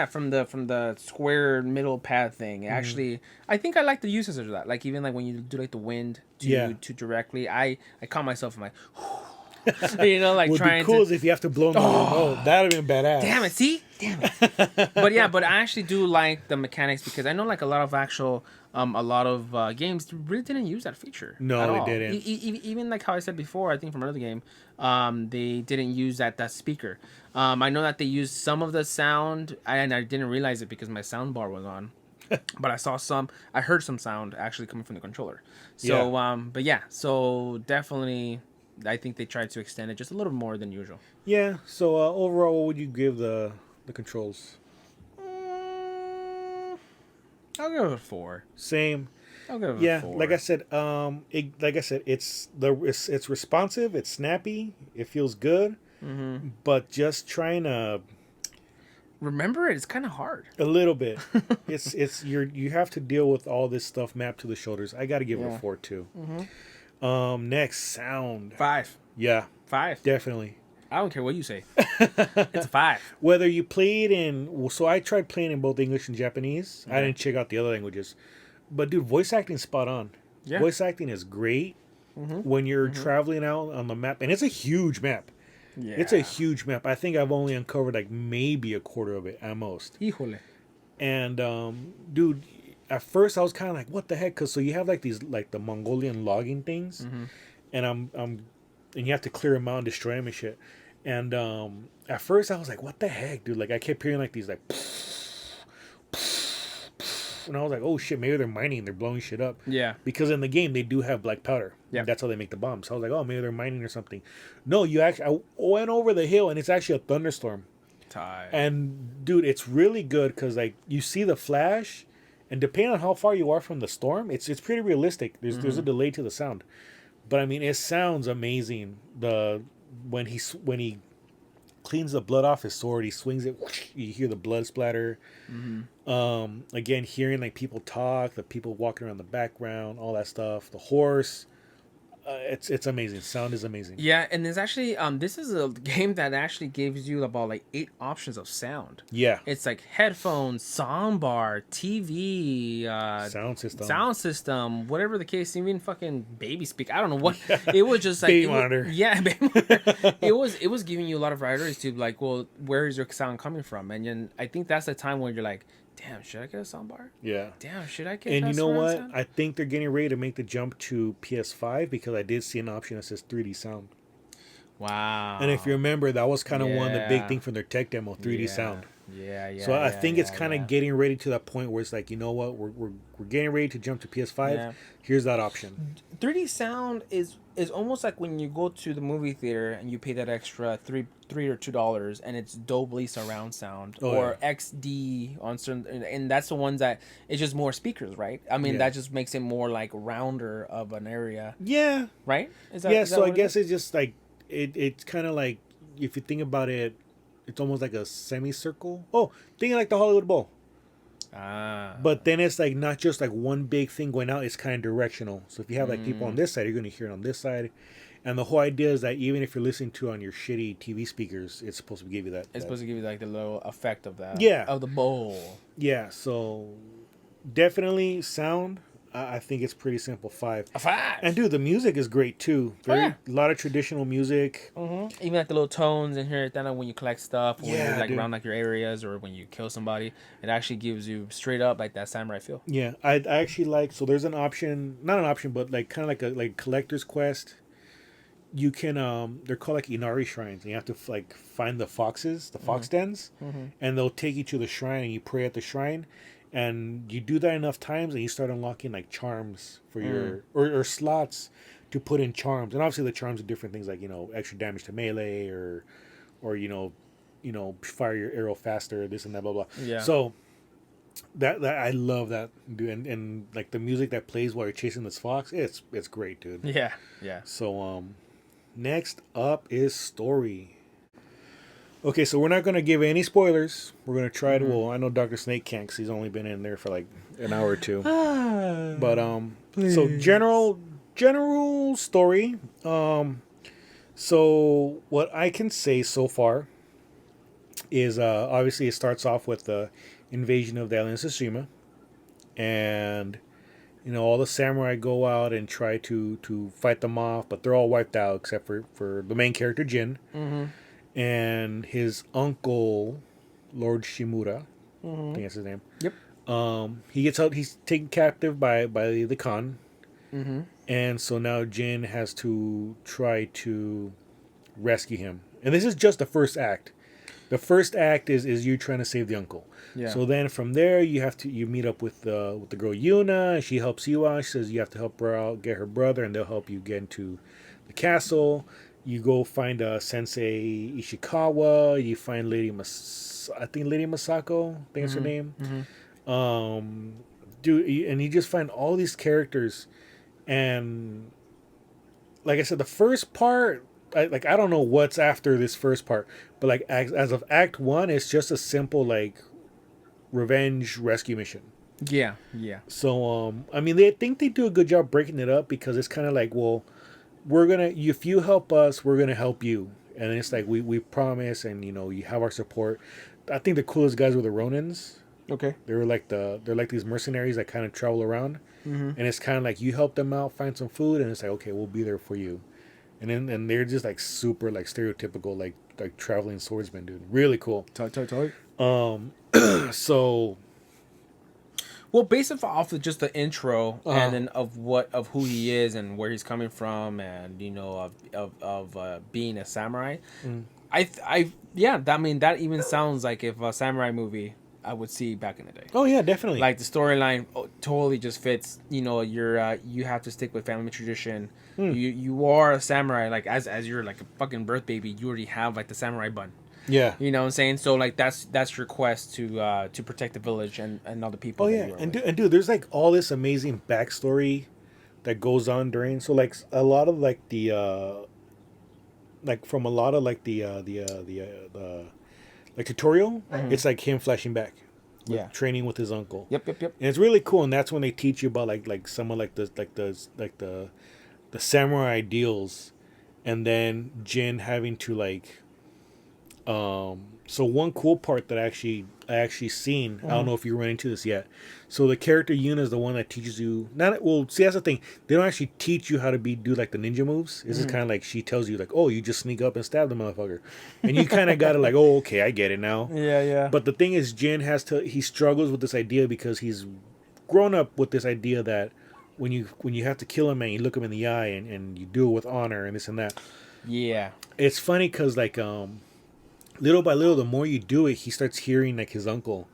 from the square middle pad thing. Actually, I think I like the uses of that. Like even like when you do like the wind to directly, I caught myself in my. Like would trying be cool to. If you have to blow them remote. That'd have been badass. Damn it! But I actually do like the mechanics because I know like a lot of games really didn't use that feature. No, they didn't. Even like how I said before, I think from another game, they didn't use that speaker. I know that they used some of the sound, and I didn't realize it because my sound bar was on. But I heard some sound actually coming from the controller. So, so definitely. I think they tried to extend it just a little more than usual. Yeah. So overall, what would you give the controls? I'll give it a 4. Same. I'll give it a 4. Like I said, it's responsive, it's snappy, it feels good, but just trying to remember it. It's kind of hard. A little bit. You have to deal with all this stuff mapped to the shoulders. I got to give it a 4 too. Next, sound. 5. Yeah. 5. Definitely. I don't care what you say. It's a 5. Whether you played so I tried playing in both English and Japanese. I didn't check out the other languages. But dude, voice acting is spot on. Yeah. Voice acting is great when you're traveling out on the map. And it's a huge map. Yeah. It's a huge map. I think I've only uncovered like maybe a quarter of it at most. Híjole. And dude, at first I was kind of like, what the heck? Because so you have like these like the Mongolian logging things, and and you have to clear them out and destroy them and shit. And at first I was like, what the heck, dude? Like I kept hearing like these like, and I was like, oh shit, maybe they're mining, they're blowing shit up. Yeah. Because in the game they do have black powder. Yeah. That's how they make the bombs. So I was like, oh, maybe they're mining or something. No, I went over the hill and it's actually a thunderstorm. And dude, it's really good because like you see the flash. And depending on how far you are from the storm, it's pretty realistic. There's a delay to the sound, but I mean it sounds amazing. When he cleans the blood off his sword, he swings it. Whoosh, you hear the blood splatter. Again, hearing like people talk, the people walking around the background, all that stuff. The horse, it's amazing. Sound is amazing. Yeah, and there's actually this is a game that actually gives you about like 8 options of sound. Yeah. It's like headphones, soundbar, TV, sound system, whatever the case, even fucking baby speak. I don't know what. It was just like baby monitor. Yeah, baby monitor. It was giving you a lot of varieties to like, well, where is your sound coming from? And then I think that's the time when you're like, damn, should I get a soundbar? Yeah. Damn, should I get? And you know what? Sound? I think they're getting ready to make the jump to PS5 because I did see an option that says 3D sound. Wow. And if you remember, that was kind of one of the big things from their tech demo, 3D sound. Yeah. So I think it's kind of getting ready to that point where it's like, you know what, we're getting ready to jump to PS5. Yeah. Here's that option. 3D sound is almost like when you go to the movie theater and you pay that extra $3 or $2 and it's Dolby surround sound or XD on certain, and that's the ones that it's just more speakers, right? I mean, that just makes it more like rounder of an area. Yeah. Right? Is that so I guess it's just like it's kind of like, if you think about it, it's almost like a semicircle. Oh, think like the Hollywood Bowl. But then it's like not just like one big thing going out, it's kind of directional. So if you have like people on this side, you're going to hear it on this side. And the whole idea is that even if you're listening to on your shitty TV speakers, it's supposed to give you that. It's supposed to give you like the little effect of that. Yeah. Of the bowl. Yeah, so definitely sound. I think it's pretty simple. 5. A 5. And dude, the music is great too. A lot of traditional music. Mm-hmm. Even like the little tones in here, then when you collect stuff, when you're like dude. around like your areas, or when you kill somebody, it actually gives you straight up like that samurai feel. Yeah, I actually like. So there's an option, not an option, but like kind of like a collector's quest. You can they're called like Inari shrines, and you have to like find the foxes, the fox dens, and they'll take you to the shrine, and you pray at the shrine. And you do that enough times, and you start unlocking like charms for your or slots to put in charms. And obviously, the charms are different things, like extra damage to melee, or fire your arrow faster, this and that, blah blah. Yeah. So that I love that, dude, and like the music that plays while you're chasing this fox, it's great, dude. Yeah. So next up is story. Okay, so we're not going to give any spoilers. We're going to try to... Well, I know Dr. Snake can't because he's only been in there for like an hour or two. But, so general story. So what I can say so far is obviously it starts off with the invasion of the island of Tsushima. And, all the samurai go out and try to fight them off, but they're all wiped out except for the main character, Jin. Mm-hmm. And his uncle, Lord Shimura, I think that's his name. Yep. He gets out. He's taken captive by the Khan, and so now Jin has to try to rescue him. And this is just the first act. The first act is you trying to save the uncle. Yeah. So then from there you meet up with the girl Yuna. She helps you out. She says you have to help her out, get her brother, and they'll help you get into the castle. You go find Sensei Ishikawa. You find Lady Masako. I think that's her name. Dude, and you just find all these characters, and like I said, the first part, I don't know what's after this first part, but like as of Act 1, it's just a simple like revenge rescue mission. Yeah. So I mean, they think they do a good job breaking it up because it's kind of like, well, if you help us, we're gonna help you, and it's like we promise, and you have our support. I think the coolest guys were the Ronins. Okay. They're like these mercenaries that kind of travel around, and it's kind of like you help them out, find some food, and it's like, okay, we'll be there for you, and they're just like super like stereotypical like traveling swordsmen, dude. Really cool. Tight. So. Well, based off of just the intro and then of who he is and where he's coming from, and of being a samurai, I mean that even sounds like if a samurai movie I would see back in the day. Oh yeah, definitely. Like the storyline totally just fits. You have to stick with family tradition. You are a samurai, like as you're like a fucking birth baby. You already have like the samurai bun. Yeah. You know what I'm saying? So like that's your quest to protect the village and all the people. Oh yeah, and dude, there's like all this amazing backstory that goes on during. So like a lot of like the tutorial, it's like him flashing back. Yeah. Training with his uncle. Yep. And it's really cool, and that's when they teach you about like some of the the samurai ideals, and then Jin having to like. So one cool part that I actually seen. I don't know if you run into this yet. So the character Yuna is the one that teaches you. Not well. See, that's the thing. They don't actually teach you how to do like the ninja moves. This is kind of like she tells you like, oh, you just sneak up and stab the motherfucker, and you kind of got to like, oh, okay, I get it now. Yeah. But the thing is, Jin he struggles with this idea because he's grown up with this idea that when you have to kill a man, you look him in the eye and you do it with honor and this and that. Yeah. It's funny because like little by little, the more you do it, he starts hearing like his uncle.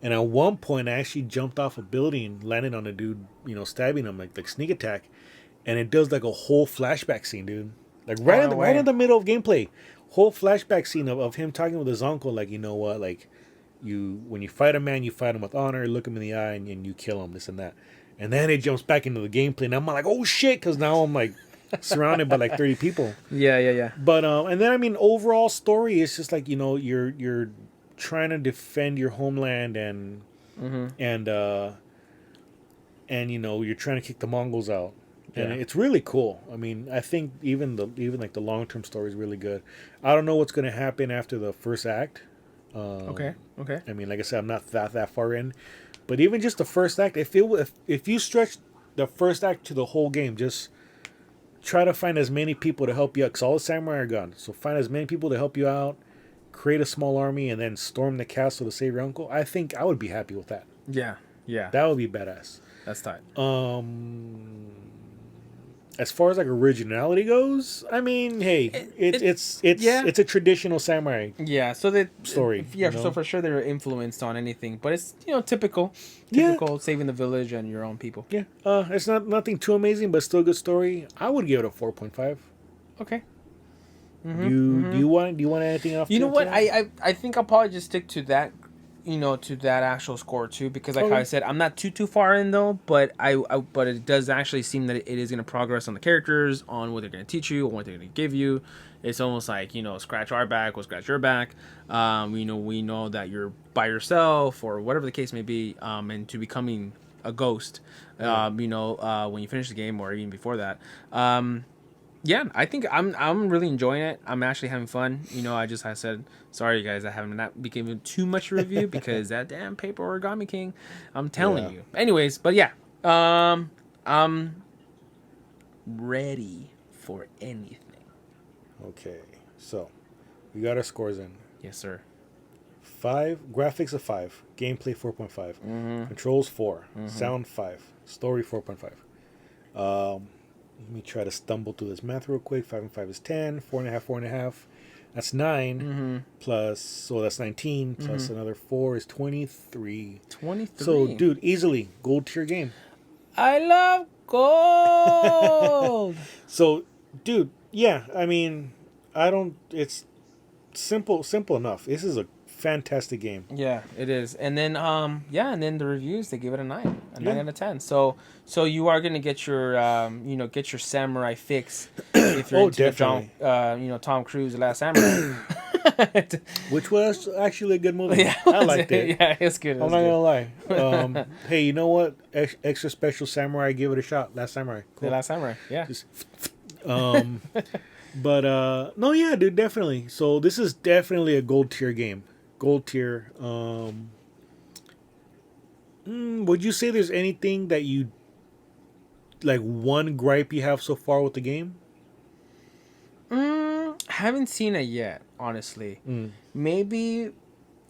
And at one point, I actually jumped off a building, landed on a dude, stabbing him like sneak attack, and it does like a whole flashback scene, dude. Like right in the middle of gameplay, whole flashback scene of him talking with his uncle. Like, you know what, like when you fight a man, you fight him with honor, look him in the eye, and you kill him, this and that. And then it jumps back into the gameplay, and I'm like, oh shit, because now I'm like surrounded by like 30 people. Yeah. But and then I mean, overall story is just like you're trying to defend your homeland and you're trying to kick the Mongols out, and it's really cool. I mean, I think even like the long term story is really good. I don't know what's going to happen after the first act. Okay. I mean, like I said, I'm not that far in, but even just the first act, if you stretch the first act to the whole game, just try to find as many people to help you out, because all the samurai are gone. So find as many people to help you out, create a small army, and then storm the castle to save your uncle. I think I would be happy with that. Yeah. That would be badass. That's tight. As far as like originality goes, I mean, hey, it's a traditional samurai. Yeah, so the story. Yeah, so for sure they're influenced on anything, but it's typical saving the village and your own people. Yeah, it's nothing too amazing, but still a good story. I would give it a 4.5. Okay. Do you want anything else? You know what? I think I'll probably just stick to that. To that actual score too, because like how I said, I'm not too far in though, but but it does actually seem that it is going to progress on the characters, on what they're going to teach you, on what they're going to give you. It's almost like scratch our back, we'll scratch your back. We know that you're by yourself or whatever the case may be, and to becoming a ghost. When you finish the game or even before that. Yeah, I think I'm really enjoying it. I'm actually having fun. I said, sorry guys, I haven't not became too much review because that damn paper origami king. I'm telling you. Anyways, but yeah, I'm ready for anything. Okay, so we got our scores in. Yes, sir. 5 graphics of 5, gameplay 4.5, controls 4, sound 5, story 4.5. Let me try to stumble through this math real quick. 5 and 5 is 10. 4.5. That's 9. Plus, so that's 19. Plus another 4 is 23. 23. So, dude, easily gold tier game. I love gold. So, dude, yeah. I mean, it's simple enough. This is a fantastic game. Yeah, it is. And then and then the reviews, they give it a 9 out of 10. So you are gonna get your get your samurai fix if you're into the Tom Cruise The Last Samurai. Which was actually a good movie. Yeah, I liked it. Yeah, it's good. I'm not gonna lie. Hey, you know what? Extra special samurai, give it a shot. Last Samurai. Cool. The Last Samurai. Yeah. But no, yeah, dude, definitely. So this is definitely a gold tier game. Gold tier. Would you say there's anything that you like, one gripe you have so far with the game? Haven't seen it yet, honestly. Maybe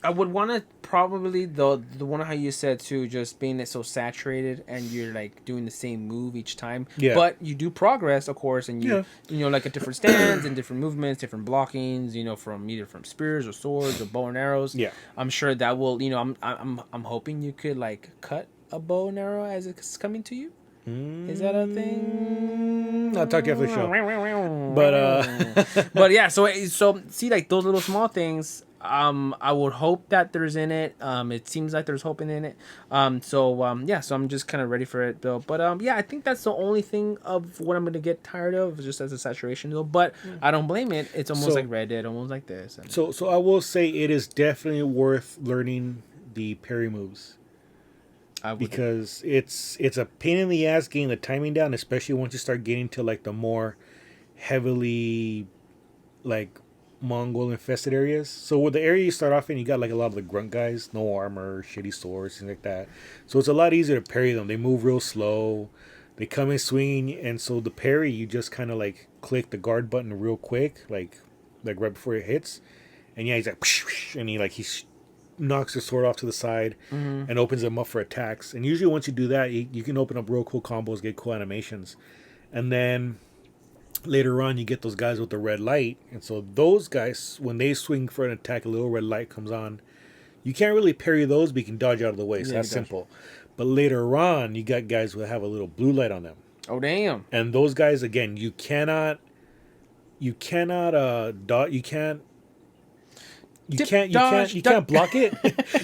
I would want to probably the one how you said too, just being so saturated and you're like doing the same move each time. Yeah. But you do progress, of course, and you like at different stands and different movements, different blockings. From either from spears or swords or bow and arrows. Yeah. I'm sure that will. I'm hoping you could like cut a bow and arrow as it's coming to you. Is that a thing? I'll talk to you after the show. But yeah, so see, like those little small things. I would hope that there's in it. It seems like there's hoping in it. So I'm just kind of ready for it though. But I think that's the only thing of what I'm gonna get tired of, just as a saturation though. But I don't blame it. It's almost like Red Dead, almost like this. So I will say it is definitely worth learning the parry moves. because it's a pain in the ass getting the timing down, especially once you start getting to like the more heavily like Mongol infested areas. So with the area you start off in, you got like a lot of the grunt guys, no armor, shitty swords, things like that. So it's a lot easier to parry them. They move real slow. They come in swinging, and so the parry, you just kind of like click the guard button real quick, like right before it hits. And yeah, he's like, and he knocks his sword off to the side and opens them up for attacks. And usually once you do that, you can open up real cool combos, get cool animations. And then later on, you get those guys with the red light. And so those guys, when they swing for an attack, a little red light comes on. You can't really parry those, but you can dodge out of the way. So that's simple. But later on, you got guys who have a little blue light on them. Oh, damn. And those guys, again, you can't block it.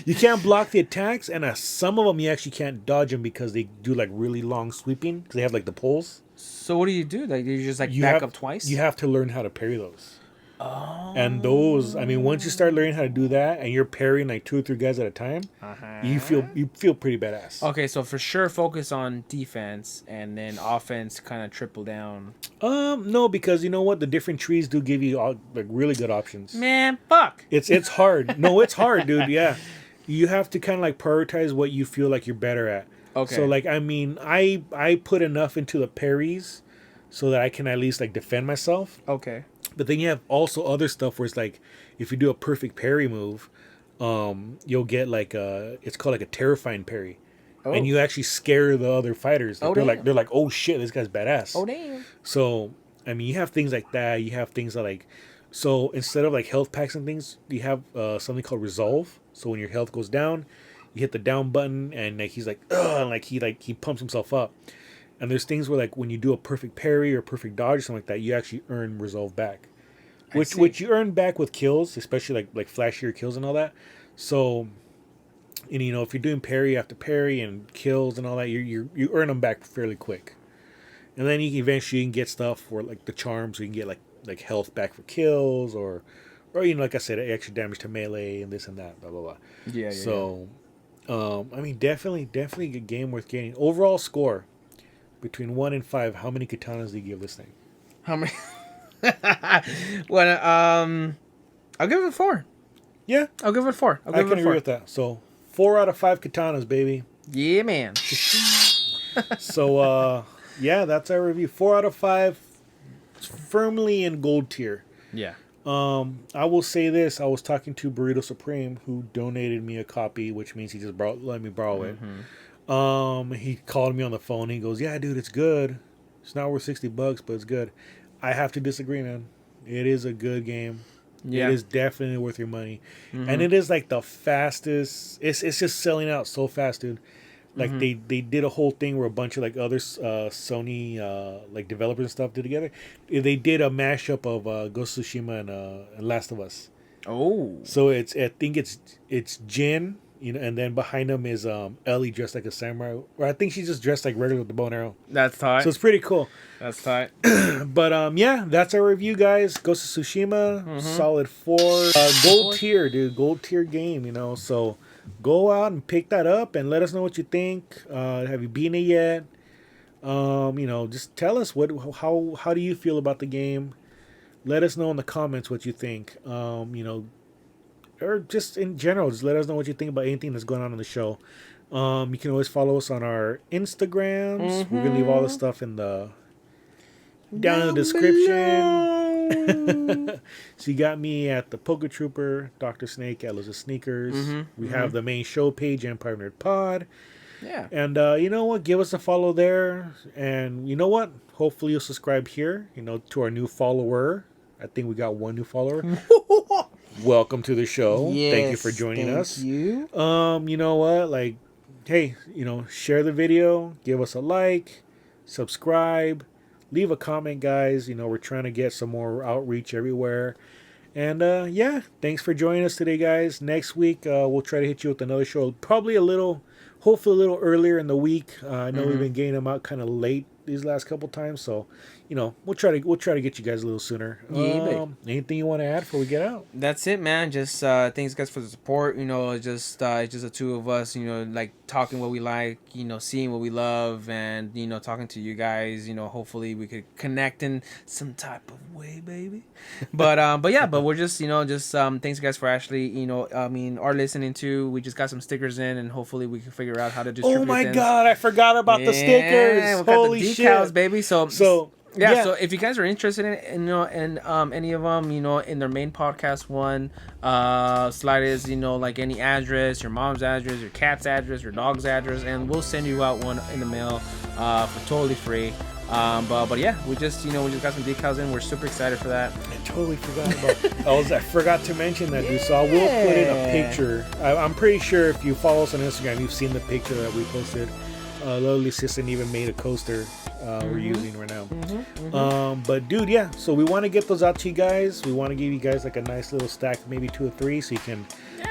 You can't block the attacks, and some of them you actually can't dodge them because they do like really long sweeping because they have like the poles. So what do you do? Like, you just like back up twice? You have to learn how to parry those. Oh. And those, I mean, once you start learning how to do that, and you're parrying like 2 or 3 guys at a time, you feel pretty badass. Okay, so for sure, focus on defense, and then offense kind of triple down. No, because you know what, the different trees do give you like really good options. Man, fuck. It's hard. No, it's hard, dude. Yeah, you have to kind of like prioritize what you feel like you're better at. Okay. So like, I mean, I put enough into the parries so that I can at least like defend myself. Okay. But then you have also other stuff where it's like, if you do a perfect parry move, you'll get like it's called like a terrifying parry, and you actually scare the other fighters. Like, they're like, oh shit, this guy's badass. Oh damn. So I mean, you have things like that. You have things that like, so instead of like health packs and things, you have something called resolve. So when your health goes down, you hit the down button, and like he's like, ugh, and like he pumps himself up. And there's things where like when you do a perfect parry or perfect dodge or something like that, you actually earn resolve back, which you earn back with kills, especially like flashier kills and all that. So, and you know, if you're doing parry after parry and kills and all that, you earn them back fairly quick. And then you can eventually get stuff for like the charms, so you can get like health back for kills or you know, like I said, extra damage to melee and this and that, blah blah blah. Yeah. So, I mean, definitely a game worth getting. Overall score. Between 1 and 5, how many katanas do you give this thing? How many? Well, I'll give it a 4. Yeah, I'll give it a 4. I can agree with that. So 4 out of 5 katanas, baby. Yeah, man. So yeah, that's our review. 4 out of 5, firmly in gold tier. Yeah. I will say this: I was talking to Burrito Supreme, who donated me a copy, which means he just let me borrow it. He called me on the phone. He goes, "Yeah, dude, it's good. It's not worth $60, but it's good." I have to disagree, man. It is a good game. Yeah. It is definitely worth your money, and it is like the fastest. It's just selling out so fast, dude. Like they did a whole thing where a bunch of like other Sony like developers and stuff did together. They did a mashup of Ghost of Tsushima and Last of Us. Oh, so I think it's Jin. You know, and then behind him is Ellie dressed like a samurai. Or I think she's just dressed like regular with the bow and arrow. That's tight. So it's pretty cool. That's tight. But yeah, that's our review, guys. Ghost of Tsushima, solid 4. Gold tier, dude. Gold tier game, you know. So go out and pick that up and let us know what you think. Have you beaten it yet? You know, just tell us how do you feel about the game. Let us know in the comments what you think. You know, or just in general, just let us know what you think about anything that's going on the show. You can always follow us on our Instagrams. We're gonna leave all the stuff in the down in the description. So you got me at the PokéTrooper, Dr. Snake at Liz of Sneakers. We have the main show page, Empire Nerd Pod. Yeah. And you know what? Give us a follow there. And you know what? Hopefully you'll subscribe here, you know, to our new follower. I think we got 1 new follower. Welcome to the show. Yes, thank you for joining us. You. You know what? Like, hey, you know, share the video, give us a like, subscribe, leave a comment, guys. You know, we're trying to get some more outreach everywhere. And yeah, thanks for joining us today, guys. Next week, we'll try to hit you with another show. Probably hopefully a little earlier in the week. I know we've been getting them out kind of late these last couple times. So, we'll try to get you guys a little sooner. Yeah, anything you want to add before we get out? That's it, man. Just thanks guys for the support. Just the two of us. Like talking what we like. Seeing what we love, and talking to you guys. Hopefully we could connect in some type of way, baby. But we're just thanks guys for actually are listening to. We just got some stickers in, and hopefully we can figure out how to distribute. Oh my god, I forgot about the stickers. Holy the decals, shit, baby. So yeah. So if you guys are interested in any of them, in their main podcast one, slide is like any address, your mom's address, your cat's address, your dog's address, and we'll send you out one in the mail for totally free. But yeah, we just got some decals in. We're super excited for that. I totally forgot about. I forgot to mention that, dude. So I will put in a picture. I'm pretty sure if you follow us on Instagram, you've seen the picture that we posted. Lovely Assistant even made a coaster we're using right now. But dude, yeah. So we want to get those out to you guys. We want to give you guys like a nice little stack, maybe 2 or 3, so you can,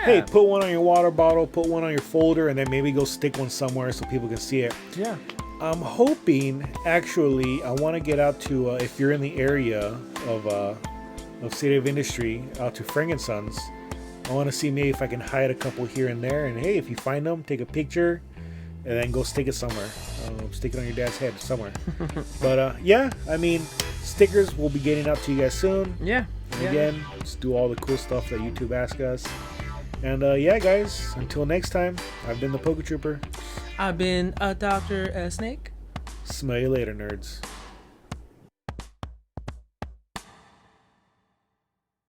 hey, put one on your water bottle, put one on your folder, and then maybe go stick one somewhere so people can see it. Yeah. I'm hoping, actually, I want to get out to, if you're in the area of City of Industry, out to Frank & Sons. I want to see maybe if I can hide a couple here and there. And hey, if you find them, take a picture and then go stick it somewhere. Stick it on your dad's head somewhere. But stickers will be getting out to you guys soon. Yeah. And again, let's do all the cool stuff that YouTube asks us. And guys, until next time, I've been the PokéTrooper. I've been a Dr. Snake. Smell you later, nerds.